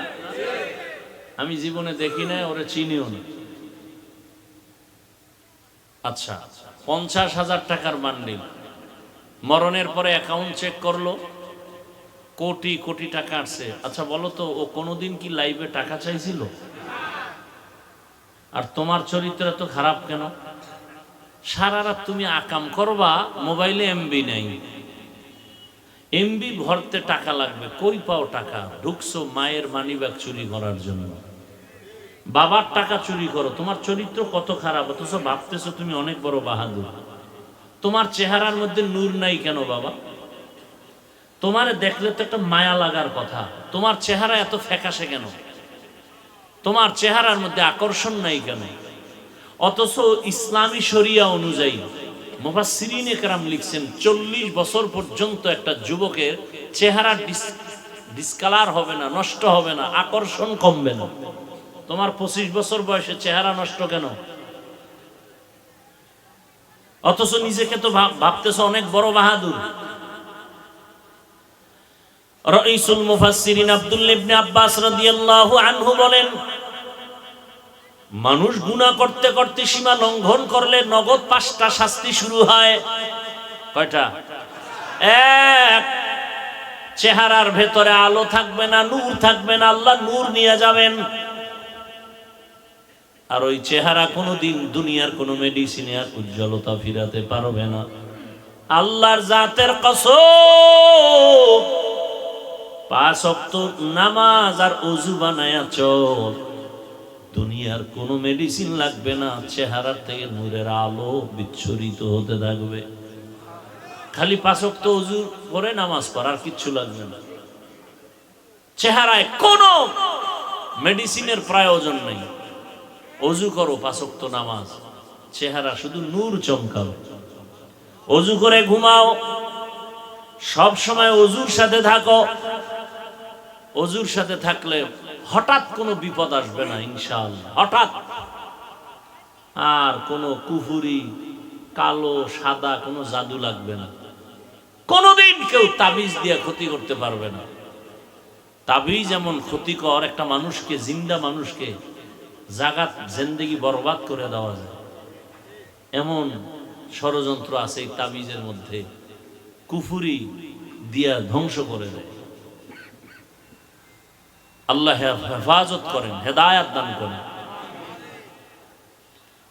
আমি জীবনে দেখি না, ওরে চিনিও না। আচ্ছা 50,000 টাকার বান্ডিল, মরণের পরে অ্যাকাউন্ট চেক করলো, কোটি কোটি টাকা আসছে। আচ্ছা বলো তো, ও কোনোদিন কি লাইভে টাকা চাইছিল? আর তোমার চরিত্র এত খারাপ কেন? সারা রাত তুমি আকাম করবা, মোবাইলে এমবি নাই, এমবি ভরতে টাকা লাগবে, কই পাও টাকা? ঢুকছো মায়ের মানিব্যাগ চুরি করার জন্য, বাবার টাকা চুরি করো। তোমার চরিত্র কত খারাপ, অথচ ভাবতেছো তুমি অনেক বড় বাহাদুর। তোমার চেহারার মধ্যে নূর নাই কেন বাবা? তোমারে দেখলে তো একটা মায়া লাগার কথা, তোমার চেহারা এত ফ্যাকাশে কেন? তোমার চেহারার মধ্যে আকর্ষণ নাই কেন? অথচ ইসলামী শরিয়া অনুযায়ী মুফাসসিরিনে কেরাম লিখছেন 40 বছর পর্যন্ত একটা যুবকের চেহারা ডিসকালার হবে না, নষ্ট হবে না, আকর্ষণ কমবে না। তোমার 25 বছর বয়সে চেহারা নষ্ট কেন? অথচ নিজেকে তো ভাবতেছ অনেক বড় বাহাদুর। রাইসুল মুফাসসিরিন আব্দুল্লাহ ইবনে আব্বাস রাদিয়াল্লাহু আনহু বলেন, মানুষ গুনাহ করতে করতে সীমা লঙ্ঘন করলে নগদ 5টা শাস্তি শুরু হয়। কয়টা? এক, চেহারার ভেতরে আলো থাকবে না, নূর থাকবে না, আল্লাহ নূর নিয়ে যাবেন। আর ওই চেহারা কোনোদিন দুনিয়ার কোনো মেডিসিনে আর উজ্জ্বলতা ফিরাতে পারবে না। আল্লাহর জাতের কসম, 5 ওয়াক্ত নামাজ আর ওযু বানায়া চল, দুনিয়ার কোনো মেডিসিন লাগবে না, চেহারার থেকে নূরের আলো বিচ্ছুরিত হতে থাকবে। খালি 5 ওয়াক্ত ওযু করে নামাজ পড়, আর কিচ্ছু লাগবে না। চেহারায় কোনো মেডিসিনের প্রয়োজন নেই। ওযু করো, 5 ওয়াক্ত নামাজ, চেহারা শুধু নূর চমকাবে। ওযু করে ঘুমাও, সব সময় ওযুর সাথে থাকো। ওযুর সাথে থাকলে হঠাৎ কোনো বিপদ আসবে না ইনশাআল্লাহ, হঠাৎ। আর কোনো কুফুরি, কালো সাদা কোনো জাদু লাগবে না। কোনোদিন কেউ তাবিজ দিয়ে ক্ষতি করতে পারবে না। তাবিজ এমন ক্ষতিকর, একটা মানুষকে, জিন্দা মানুষকে জাগাত জিন্দেগি বরবাদ করে দেওয়া যায়, এমন ষড়যন্ত্র আছে এই তাবিজের মধ্যে। কুফুরি দিয়া ধ্বংস করে দেয়। আল্লাহ হেফাজত করেন, হেদায়াত দান করেন।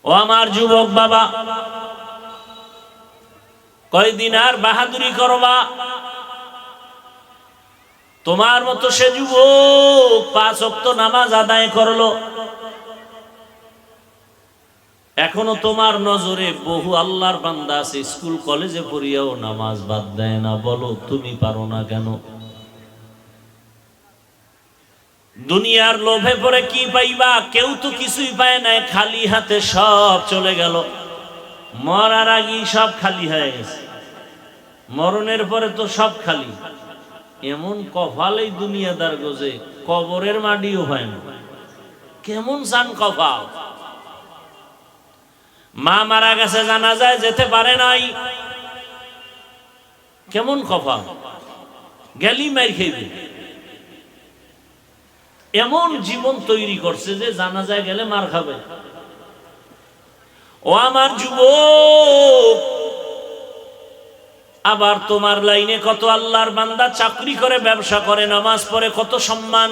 ও আমার যুবক বাবা, কয়দিন আর বাহাদুরি করবা? তোমার মতো সে যুবক 5 ওয়াক্ত নামাজ আদায় করলো, এখনো তোমার নজরে বহু আল্লাহর বান্দা আছে স্কুল কলেজে পড়িয়াও নামাজ বাদ দেয় না। বলো তুমি পারো না কেন? দুনিয়ার লোভে পড়ে কি পাইবা? কেউ তো কিছুই পায় নাই, খালি হাতে সব চলে গেল। মরার আগেই সব খালি হয়ে গেছে, মরণের পরে তো সব খালি। এমন কপালেই দুনিয়াদার গোজে, কবরের মাটিও হয় না। কেমন চান কপাল! মা মারা গেছে, জানাজায় যেতে পারে নাই, কেমন কপাল! গেলি মার খেইবে। এমন জীবন তৈরি করছে যে জানাজায় গেলে মার খাবে। ও আমার যুবক, আবার তোমার লাইনে কত আল্লাহর বান্দা চাকরি করে, ব্যবসা করে, নামাজ পড়ে, কত সম্মান।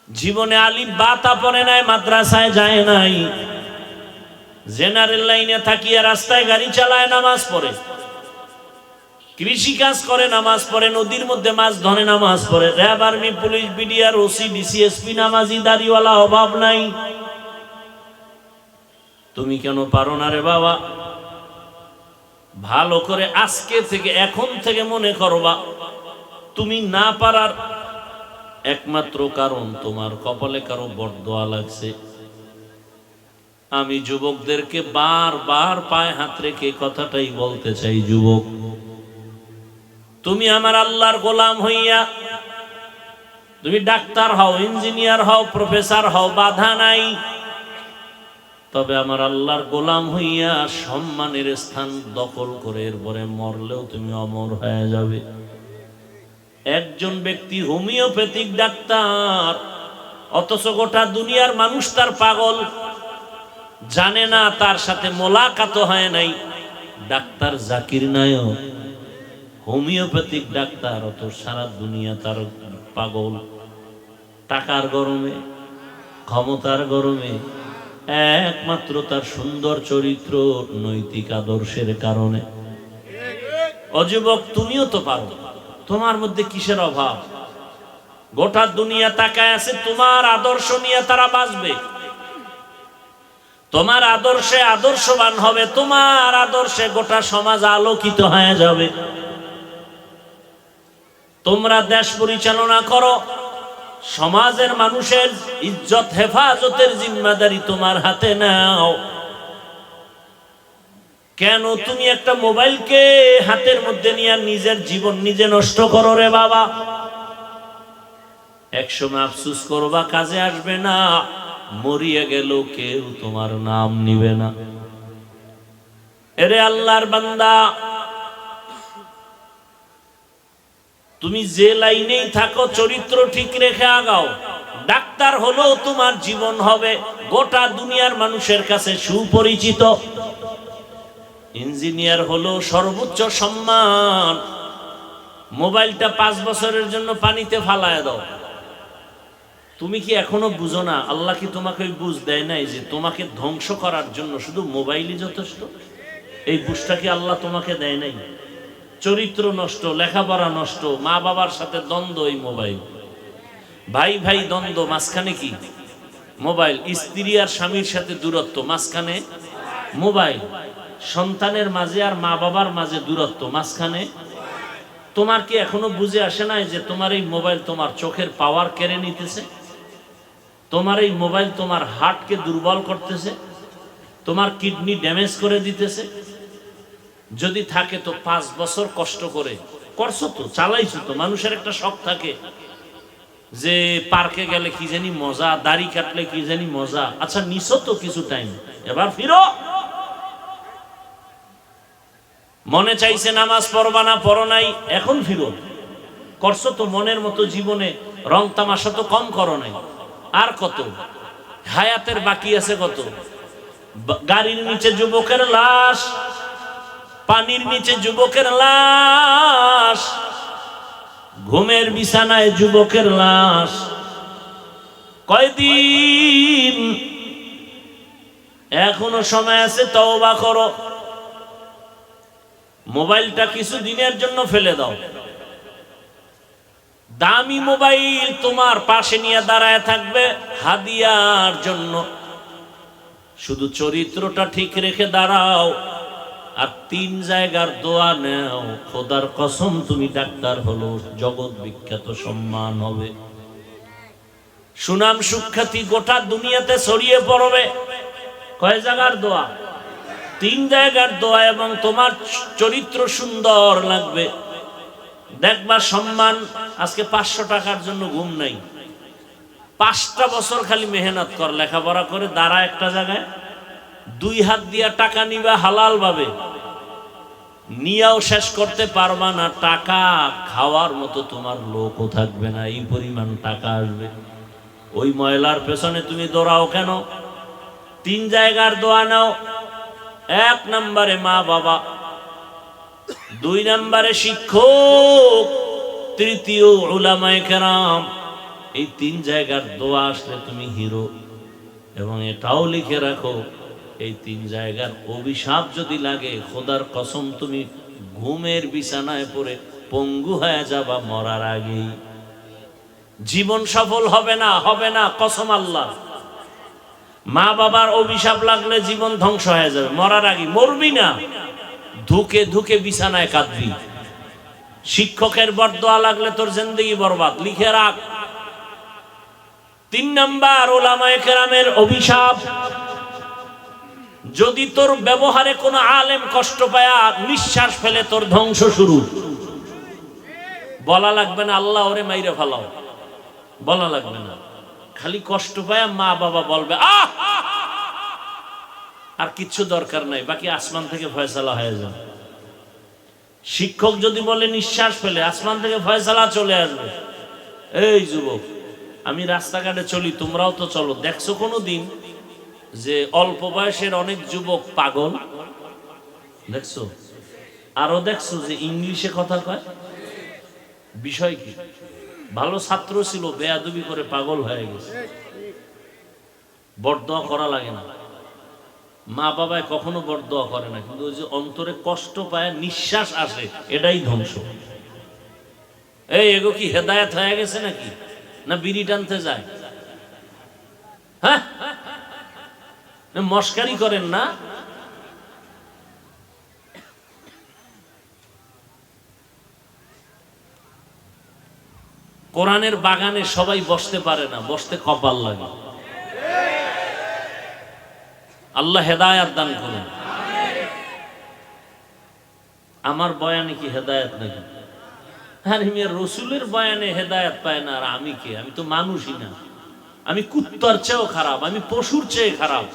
জীবনে আলিফ বাতা পড়ে নাই, মাদ্রাসায় যায় নাই, জেনারেল লাইনে থাকিয়া রাস্তায় গাড়ি চালায়, নামাজ পড়ে, কৃষি কাজ করে, নামাজ পড়ে, নদীর মধ্যে মাছ ধরে, নামাজ পড়ে, RAB, army, police, BDR, OC, DC SP নামাজি, দাড়িওয়ালা, অভাব নাই। তুমি কেন পারো না রে বাবা? ভালো করে আজকে থেকে, এখন থেকে মনে করবা, তুমি না পারার একমাত্র কারণ তোমার কপালে কারো বরদোয়া লাগছে। আমি যুবকদেরকে বারবার পায়ে হাত রেখে কথাটাই বলতে চাই, যুবক, তুমি আমার আল্লাহর গোলাম হইয়া, তুমি ডাক্তার হও, ইঞ্জিনিয়ার হও, প্রফেসর হও, বাধা নাই। তবে আমার আল্লাহর গোলাম হইয়া সম্মানের স্থান দখল করে এরপরে মরলেও তুমি অমর হয়ে যাবে। একজন ব্যক্তি হোমিওপ্যাথিক ডাক্তার, অথচ গোটা দুনিয়ার মানুষ তার পাগল, জানে না, তার সাথে মোলাকাত হয় নাই। Doctor Zakir Naik homeopathic doctor, অত সারা দুনিয়া তার পাগল। টাকার গরমে, ক্ষমতার গরমে, একমাত্র তার সুন্দর চরিত্র, নৈতিক আদর্শের কারণে। অযুবক, তুমিও তো পারো, তোমার মধ্যে কিসের অভাব? গোটা দুনিয়া তাকায় আছে, তোমার আদর্শ নিয়ে তারা বাঁচবে, তোমার আদর্শে আদর্শবান হবে, তোমার আদর্শে গোটা সমাজ আলোকিত হয়ে যাবে। তোমরা দেশ পরিচালনা করো, সমাজের মানুষের ইজ্জত হেফাজতের জিম্মাদারি তোমার হাতে নাও। কেন তুমি একটা মোবাইলকে হাতের মধ্যে নিয়ে নিজের জীবন নিজে নষ্ট করো রে বাবা? একসময় আফসোস করবা, কাজে আসবে না, মরিয়া গেল কেউ তোমার নাম নিবে না। এরে আল্লাহর বান্দা, তুমি যে লাইনেই থাকো চরিত্র ঠিক রেখে আগাও। ডাক্তার হলেও তোমার জীবন হবে গোটা দুনিয়ার মানুষের কাছে সুপরিচিত। ইঞ্জিনিয়ার হলো সর্বোচ্চ সম্মান। মোবাইলটা 5 বছরের জন্য পানিতে ফালায় দাও। তুমি কি এখনো বুঝো না আল্লাহ কি তোমাকে ওই বুঝ দেয় নাই যে তোমাকে ধ্বংস করার জন্য শুধু মোবাইলই যথেষ্ট? এই বুঝটা কি আল্লাহ তোমাকে দেয় নাই? চরিত্র নষ্ট, লেখাপড়া নষ্ট, মা বাবার সাথে দ্বন্দ্ব, এই মোবাইল। ভাই ভাই দ্বন্দ্ব, মাঝখানে কি মোবাইল। স্ত্রী আর স্বামীর সাথে দূরত্ব, মাঝখানে মোবাইল। সন্তানের মাঝে আর মা বাবার মাঝে দূরত্ব, মাঝখানে। তোমার কি এখনো বুঝে আসে নাই যে তোমার এই মোবাইল তোমার চোখের পাওয়ার কেড়ে নিতেছে? তোমার এই মোবাইল তোমার হার্টকে দুর্বল করতেছে, তোমার কিডনি ড্যামেজ করে দিতেছে। যদি থাকে তো 5 বছর কষ্ট করে করছো তো, চালাইছো তো। মানুষের একটা শখ থাকে যে পার্কে গেলে কি জানি মজা, দাড়ি কাটলে কি জানি মজা। আচ্ছা নিছো তো কিছু টাইম, এবার ফিরো। মনে চাইছে নামাজ পড়বা না, পড়ো নাই, এখন ফিরো। করছো তো মনের মতো জীবনে রং তামাশা তো কম করো নাই। আর কত হায়াতের বাকি আছে, কত। গাড়ির নিচে যুবকের লাশ, পানির নিচে যুবকের লাশ, ঘুমের বিছানায় যুবকের লাশ। কয়দিন এখনো সময় আছে, তওবা করো। মোবাইলটা কিছু দিনের জন্য ফেলে দাও। দামি মোবাইল তোমার পাশে নিয়ে দাঁড়ায় থাকবে হাদিয়ার জন্য। শুধু চরিত্রটা ঠিক রেখে দাঁড়াও, আর 3 জায়গার দোয়া নেও। খোদার কসম তুমি ডাক্তার হলো, জগৎ বিখ্যাত সম্মান হবে, সুনাম সুখ্যাতি গোটা দুনিয়াতে ছড়িয়ে পড়বে। কয় জায়গার দোয়া? 3 জায়গার দোয়া। এবং তোমার চরিত্র সুন্দর লাগবে, দেখবা সম্মান। আজকে 500 টাকার জন্য ঘুম নাই। 5টা বছর খালি মেহনত কর, লেখাপড়া করে দাঁড়া একটা জায়গায়। 2 হাত দিয়া টাকা নিবা হালাল ভাবে, নিয়াও শেষ করতে পারবা না। টাকা খাওয়ার মতো তোমার লোকও থাকবে না, এই পরিমাণ টাকা আসবে। ওই ময়লার পেছনে তুমি দৌড়াও কেন? 3 জায়গার দোয়া নাও। 1 নম্বরে মা বাবা, 2 নম্বরে শিক্ষক, 3য় উলামায়ে কেরাম। এই 3 জায়গার দোয়া আসলে তুমি হিরো। এবং এটাও লিখে রাখো, এই 3 জায়গার অভিশাপ যদি লাগে, খোদার কসম তুমি ঘুমের বিছানায় পড়ে পঙ্গু হয়ে যাবা মরার আগেই। জীবন সফল হবে না, হবে না, কসম আল্লাহ। মা বাবার অভিশাপ লাগলে জীবন ধ্বংস হয়ে যাবে মরার আগে। মরবি না, ধুকে ধুকে বিছানায় কাঁদবি। শিক্ষকের বরদোয়া লাগলে তোর জিন্দেগি বরবাদ, লিখে রাখ। 3 নাম্বার উলামায়ে কেরামের অভিশাপ। যদি তোর ব্যবহারে কোনো আলেম কষ্ট পায়, নিঃশ্বাস ফেলে, তোর ধ্বংস শুরু। বলা লাগবে না আল্লাহ ওরে মাইরে ফেলাও, বলা লাগবে না। খালি কষ্ট পায় মা বাবা বলবে আহ, আর কিচ্ছু দরকার নাই, বাকি আসমান থেকে ফয়সালা হয়ে যাবে। শিক্ষক যদি বলে নিঃশ্বাস ফেলে, আসমান থেকে ফয়সালা চলে আসবে। এই যুবক, আমি রাস্তাঘাটে চলি, তোমরাও তো চলো। দেখছো কোনো দিন যে অল্প বয়সের অনেক যুবক পাগল? দেখছো? আরো দেখছো যে ইংলিশে কথা কয়? বিষয় কি? ভালো ছাত্র ছিল, বেয়াদবি করে পাগল হয়ে গেছে। বরদোয়া করা লাগে না, মা বাবায় কখনো বরদোয়া করে না, কিন্তু ওই যে অন্তরে কষ্ট পায়, নিঃশ্বাস আসে, এটাই ধ্বংস। এই এগো কি হেদায়েত হয়ে গেছে নাকি? না বিড়ি টানতে যায়? হ্যাঁ, মস্কারি করেন না। কোরআনের বাগানে সবাই বসতে পারে না, বসতে কপাল লাগে। আল্লাহ হেদায়েত দান করুন। আমার বয়ানে কি হেদায়েত নাকি? আরে মিয়া, রসুলের বয়ানে হেদায়েত পায় না, আর আমি কে? আমি তো মানুষই না। আমি কুত্তার চেয়েও খারাপ, আমি পশুর চেয়ে খারাপ।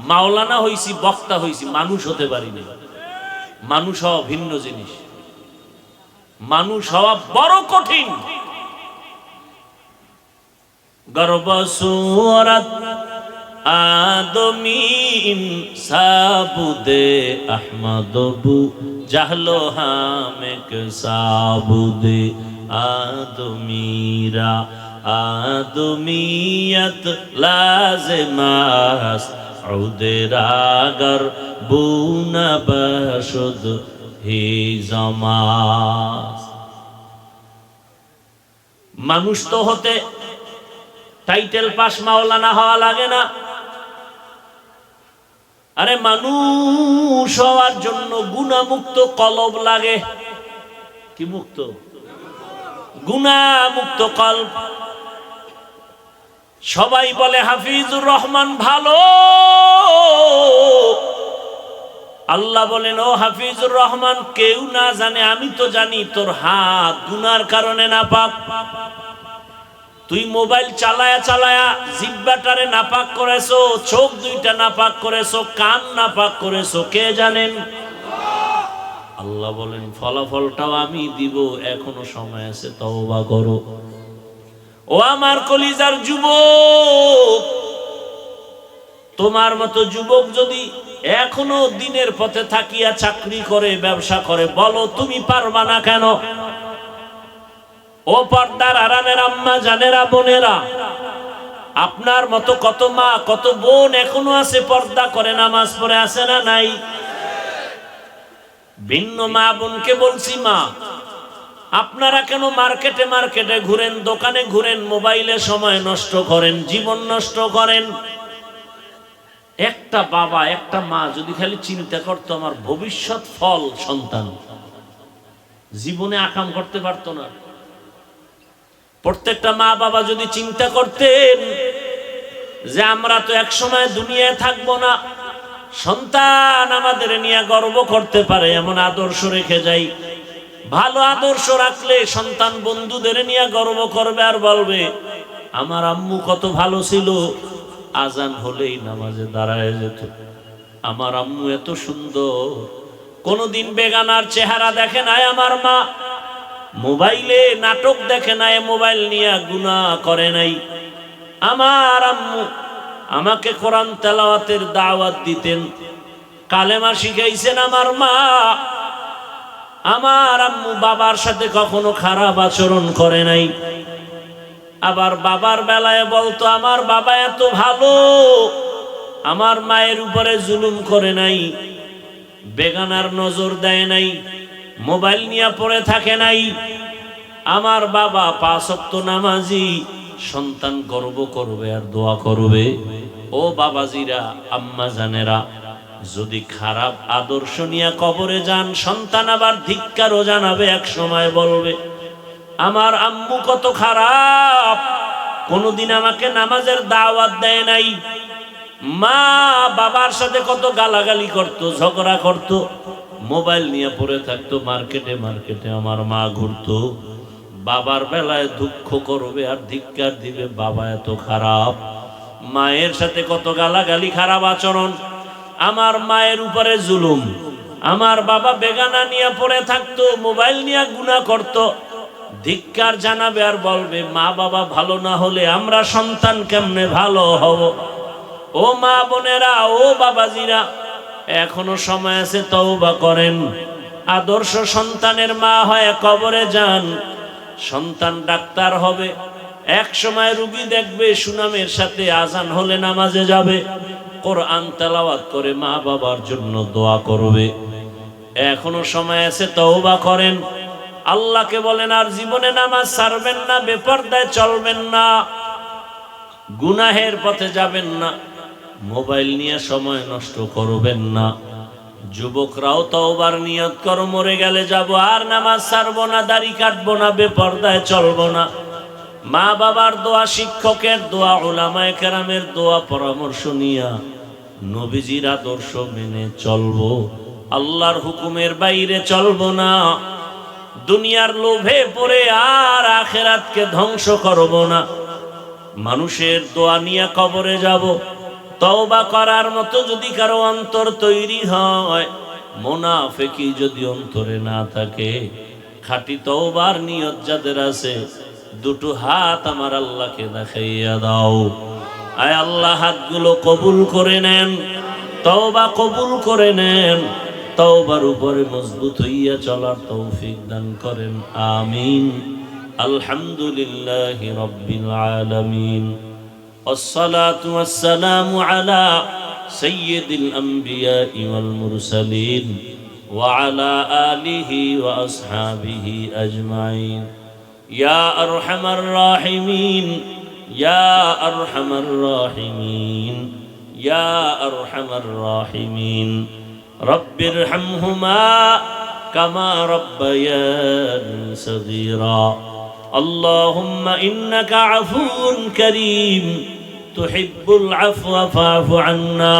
মাওলানা হইছি, বক্তা হইছি, মানুষ হতে পারিনি। মানুষ হওয়া ভিন্ন জিনিস, মানুষ হওয়া বড় কঠিন। গর্ব সুরত আদমিন সাবুদে আহমদবু জাহলো হামেক সাবুদে আদমিরা আদমিয়ত লাজমাস উদেরাগর বুনা বশুদ হি জমাস। মানুষ তো হতে টাইটেল পাস মাওলানা হওয়া লাগে না। আরে মানুষ হওয়ার জন্য গুনাহমুক্ত কলব লাগে। কি মুক্ত? গুনাহমুক্ত কলব। সবাই বলে হাফিজুর রহমান ভালো, আল্লাহ বলেন ও হাফিজুর রহমান, কেউ না জানে আমি তো জানি তোর হাত গুনার কারণে নাপাক। তুই মোবাইল চালায়া চালায়া জিহ্বাটারে নাপাক করেছো, চোখ দুইটা নাপাক করেছো, কান নাপাক করেছো, কে জানেন? আল্লাহ বলেন ফলাফলটাও আমি দিব, এখনো সময় আছে, তওবা করো। ও আমার কলিজার যুবক, তোমার মতো যুবক যদি এখনো দিনের পথে থাকিয়া চাকরি করে, ব্যবসা করে, বলো তুমি পারবা না কেন? ও পর্দার আড়ালের আম্মা জানেরা, বোনেরা, আপনার মতো কত মা কত বোন এখনো আছে, পর্দা করে নামাজ পড়ে, আছে না নাই? ভিন্ন মা বোনকে বলছি, মা আপনারা কেন মার্কেটে মার্কেটে ঘুরেন, দোকানে ঘুরেন, মোবাইলে সময় নষ্ট করেন, জীবন নষ্ট করেন? একটা বাবা একটা মা যদি খালি চিন্তা করতো আমার ভবিষ্যৎ ফল সন্তান, জীবনে আকাম করতে পারতো না। প্রত্যেকটা মা বাবা যদি চিন্তা করতেন যে আমরা তো এক সময় দুনিয়ায় থাকবো না, সন্তান আমাদের নিয়ে গর্ব করতে পারে এমন আদর্শ রেখে যাই। ভালো আদর্শ রাখলে সন্তান বন্ধুদের নিয়ে গর্ব করবে আর বলবে আমার আম্মু কত ভালো ছিল, আজান হলেই নামাজে দাঁড়ায় যেত, আমার আম্মু এত সুন্দর, কোনদিন বেগানার চেহারা দেখে নাই আমার মা, মোবাইলে নাটক দেখে নাই, মোবাইল নিয়ে গুনাহ করে নাই, আমার আম্মু আমাকে কোরআন তেলাওয়াতের দাওয়াত দিতেন, কালেমা শিখাইছেন আমার মা, আমার আম্মু বাবার সাথে কখনো খারাপ আচরণ করে নাই। আবার বাবার বেলায় বলতো আমার বাবা এত ভালো, আমার মায়ের উপরে জুলুম করে নাই, বেগানার নজর দেয় নাই, মোবাইল নিয়ে পড়ে থাকে নাই, আমার বাবা 5 ওয়াক্ত নামাজি। সন্তান গর্ব করবে আর দোয়া করবে। ও বাবাজিরা, আম্মা জানেরা, যদি খারাপ আদর্শ নিয়ে কবরে যান, সন্তান আবার ধিক্কারও জানাবে, এক সময় বলবে আমার আম্মু কত খারাপ, কোনদিন আমাকে নামাজের দাওয়াত দেয় নাই, মা বাবার সাথে কত গালাগালি করত, ঝগড়া করত, মোবাইল নিয়ে পড়ে থাকতো, মার্কেটে মার্কেটে আমার মা ঘুরতো। বাবার বেলায় দুঃখ করবে আর ধিক্কার দিবে, বাবা এত খারাপ, মায়ের সাথে কত গালাগালি, খারাপ আচরণ, আমার মায়ের উপরে জুলুম, আমার বাবা বেগানা নিয়ে পড়ে থাকতো, মোবাইল নিয়ে গুনাহ করত, ধিক্কার জানাবে আর বলবে মা বাবা ভালো না হলে আমরা সন্তান কেমনে ভালো হব। ও মা বোনেরা, ও বাবাজিরা, এখনো সময় আছে, তওবা করেন। আদর্শ সন্তানের মা হয় কবরে যান, সন্তান ডাক্তার হবে, এক সময় রুগী দেখবে সুনামের সাথে, আজান হলে নামাজে যাবে, কোরআন তেলাওয়াত করে মা বাবার জন্য দোয়া করবে। এখনো সময় আছে, তওবা করেন। আল্লাহকে বলেন আর জীবনে নামাজ ছাড়বেন না, বেপরদায় চলবেন না, গুনাহের পথে যাবেন না, মোবাইল নিয়ে সময় নষ্ট করবেন না। যুবকরাও তওবার নিয়ত করো, মরে গেলে যাব, আর নামাজ ছাড়বো না, দাড়ি কাটবো না, বেপরদায় চলবো না। মা বাবার দোয়া, শিক্ষকের দোয়া, উলামায়ে কেরামের দোয়া, পরামর্শ নিয়া নবীজির আদর্শ মেনে চলবো, আল্লাহর হুকুমের বাইরে চলবো না, দুনিয়ার লোভে পড়ে আর আখিরাতকে ধ্বংস করব না। মানুষের দোয়া নিয়ে কবরে যাব। তওবা করার মতো যদি কারো অন্তর তৈরি হয়, মুনাফিকি যদি অন্তরে না থাকে, খাঁটি তওবার নিয়ত যাদের আছে, দুটো হাত আমার আল্লাহকে দেখাইয়া দাও। আয় আল্লাহ হাতগুলো কবুল করে নেন, তওবা কবুল করে নেন, তওবার উপরে মজবুত হইয়া চলার তৌফিক দান করেন, আমিন। আলহামদুলিল্লাহি রাব্বিল আলামিন। والصلاة والسلام على سيد الأنبياء والمرسلين وعلى آله وأصحابه أجمعين يا أرحم الراحمين يا أرحم الراحمين يا أرحم الراحمين رب ارحمهما كما ربياني صغيرا اللهم إنك عفو كريم تحب العفو فاعف عنا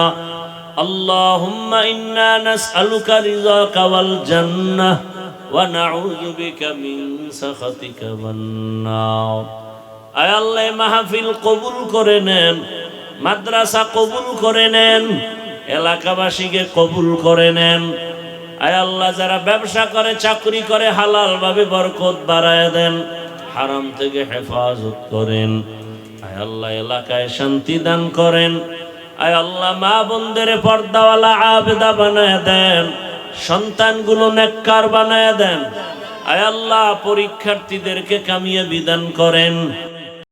اللهم إنا نسألك رضاك والجنة ونعوذ بك من سخطك والنار আয় আল্লাহ মাহফিল কবুল করে নেন, মাদ্রাসা কবুল করে নেন, এলাকাবাসীকে কবুল করে নেন। আয় আল্লাহ যারা ব্যবসা করে চাকরি করে হালাল ভাবে বরকত বাড়ায় দেন, হারাম থেকে হেফাজত করেন। আয় আল্লাহ এলাকায় শান্তি দান করেন। আয় আল্লাহ মা বোনদের পর্দাওয়ালা আবেদা বানায় দেন, সন্তানগুলো নেককার বানায় দেন। আয় আল্লাহ পরীক্ষার্থীদেরকে কামিয়াবি দান করেন।